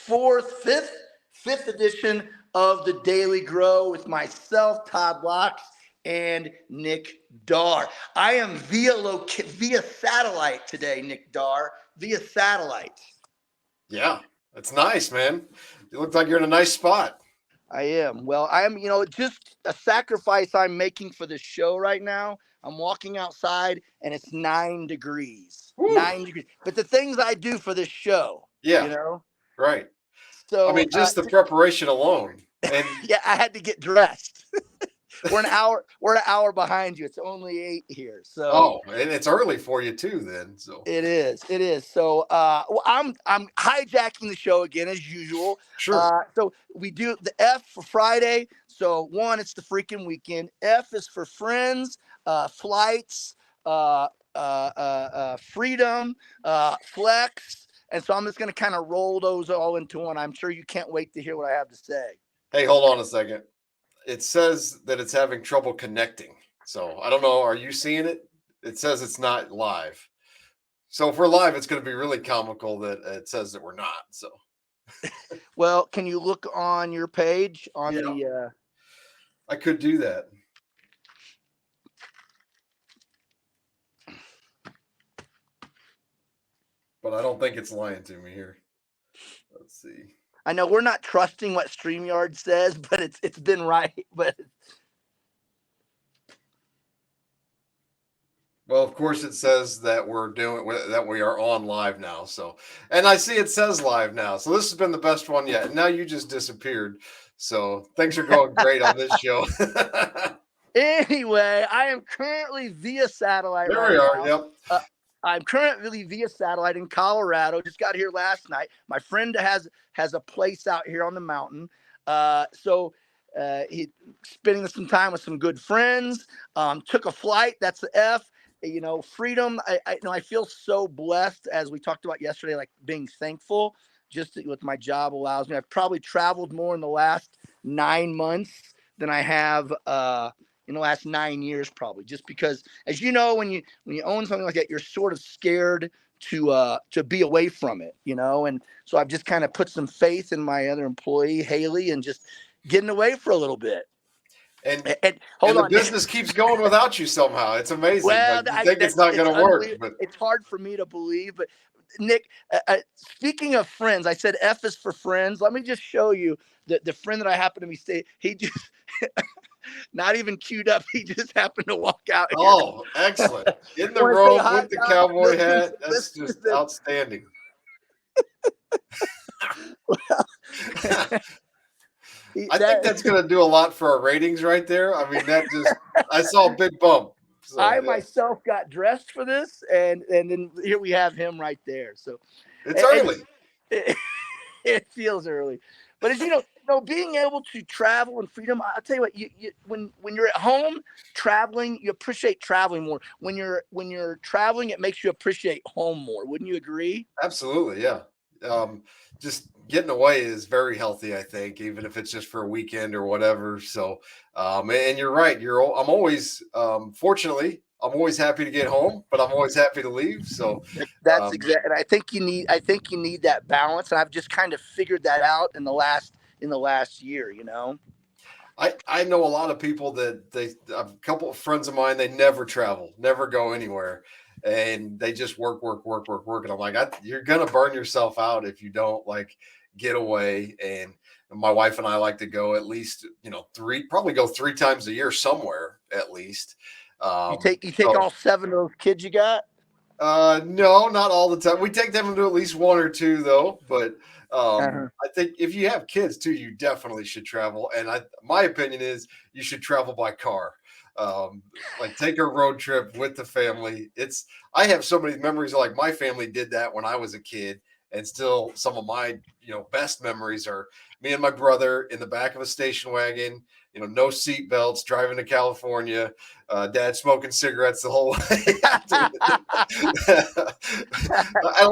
fifth edition of the Daily Grow with myself, Todd Locks, and Nick Dar. I am via satellite today, Nick Dar, via satellite. Yeah, that's nice, man. You look like you're in a nice spot. I am. Well, I am, just a sacrifice I'm making for this show right now. I'm walking outside and it's 9 degrees. Woo. 9 degrees. But the things I do for this show, Yeah, right. I So mean, just the preparation alone. And yeah, I had to get dressed. We're an hour behind you. It's only 8 here. So and it's early for you too, then. So it is. It is. So well, I'm hijacking the show again as usual. sure. So we do the F for Friday. So one, it's the freaking weekend. F is for friends, flights, freedom, flex. And so I'm just going to kind of roll those all into one. I'm sure you can't wait to hear what I have to say. Hey, hold on a second. It says that it's having trouble connecting. So I don't know. Are you seeing it? It says it's not live. So if we're live, it's going to be really comical that it says that we're not. So Well, can you look on your page on yeah, the I could do that. But I don't think it's lying to me here. Let's see. I know we're not trusting what StreamYard says, but it's been right. But Well, of course, it says that we are on live now. So, and I see it says live now. So this has been the best one yet. And now you just disappeared. So things are going great on this show. anyway, I am currently via satellite. There right we are. now. Yep. I'm currently via satellite in Colorado. Just got here last night. My friend has a place out here on the mountain. So he spending some time with some good friends. Took a flight. That's the F. Freedom. I feel so blessed, as we talked about yesterday, like being thankful just what my job allows me. I've probably traveled more in the last 9 months than I have in the last 9 years, probably, just because, as you know, when you own something like that, you're sort of scared to be away from it, and so I've just kind of put some faith in my other employee, Haley, and just getting away for a little bit. And hold the on. business keeps going without you somehow. It's amazing. Well, Like you think it's not going to work, but it's hard for me to believe. But Nick, speaking of friends, I said F is for friends. Let me just show you the friend that I happen to be staying. He just not even queued up. He just happened to walk out here. Oh, excellent. In the robe with the cowboy hat. That's just outstanding. I think that's going to do a lot for our ratings right there. I mean, I saw a big bump. So, I myself got dressed for this, and then here we have him right there. So it's early. It feels early, but as you know, being able to travel and freedom. I'll tell you what, when you're at home traveling, you appreciate traveling more. When you're traveling, it makes you appreciate home more. Wouldn't you agree? Absolutely, yeah. Just getting away is very healthy, I think, even if it's just for a weekend or whatever. So, and you're right. I'm always, fortunately, I'm always happy to get home, but I'm always happy to leave. So that's exactly. And I think you need that balance. And I've just kind of figured that out in the last year. I know a lot of people that a couple of friends of mine, they never travel, never go anywhere. And they just work. And I'm like, you're going to burn yourself out if you don't like get away. And my wife and I like to go at least, probably go 3 times a year somewhere at least. You take all 7 of those kids you got? No, not all the time. We take them to at least 1 or 2 though. But I think if you have kids too, you definitely should travel. And my opinion is you should travel by car. Like take a road trip with the family. I have so many memories of, like, my family did that when I was a kid, and still some of my best memories are me and my brother in the back of a station wagon, no seat belts, driving to California, dad smoking cigarettes the whole way.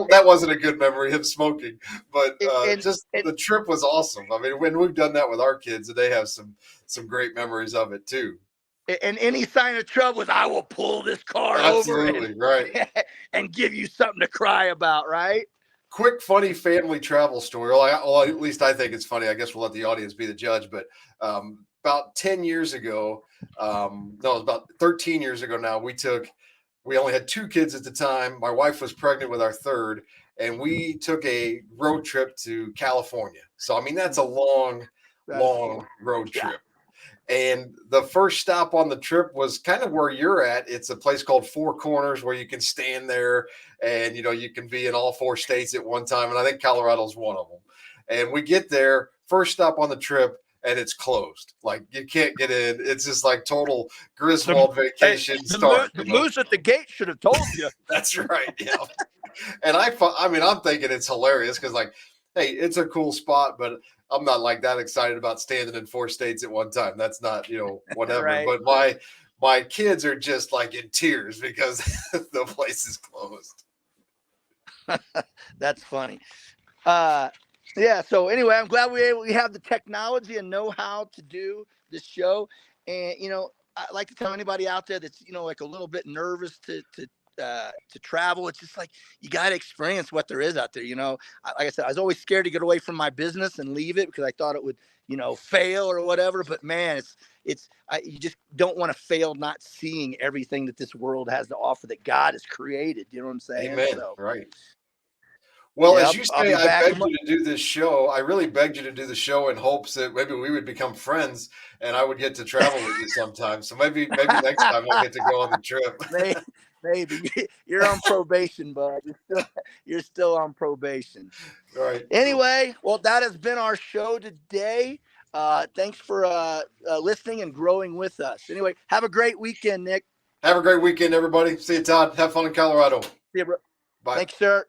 That wasn't a good memory, him smoking, but the trip was awesome. I mean, when we've done that with our kids, they have some great memories of it too. And any sign of trouble is, I will pull this car over right, and give you something to cry about, right? quick, funny family travel story. Well, at least I think it's funny. I guess we'll let the audience be the judge. But about 10 years ago, no, it was about 13 years ago now, we only had 2 kids at the time. My wife was pregnant with our third, and we took a road trip to California. So, I mean, that's a long road trip. And the first stop on the trip was kind of where you're at. It's a place called Four Corners where you can stand there and, you can be in all 4 states at one time. And I think Colorado's one of them. And we get there, first stop on the trip, and it's closed. Like, you can't get in. It's just like total Griswold vacation start. The moose at the gate should have told you. That's right. Yeah. And I'm thinking it's hilarious because, like, hey, it's a cool spot, but I'm not like that excited about standing in 4 states at one time. That's not, whatever. Right. But my kids are just like in tears because the place is closed. That's funny. Yeah. So anyway, I'm glad we have the technology and know how to do this show. And, I like to tell anybody out there that's, like a little bit nervous to travel. It's just like, you got to experience what there is out there. Like I said, I was always scared to get away from my business and leave it because I thought it would, fail or whatever. But man, you just don't want to fail not seeing everything that this world has to offer that God has created. You know what I'm saying? Amen. So, right. Well, yep, as you say, I begged you to do this show. I really begged you to do the show in hopes that maybe we would become friends and I would get to travel with you sometime. So maybe next time I'll get to go on the trip. Maybe you're on probation, bud. You're still on probation. All right. Anyway, well, that has been our show today. Thanks for listening and growing with us. Anyway, have a great weekend, Nick. Have a great weekend, everybody. See you, Todd. Have fun in Colorado. See you, bro. Bye. Thanks, sir.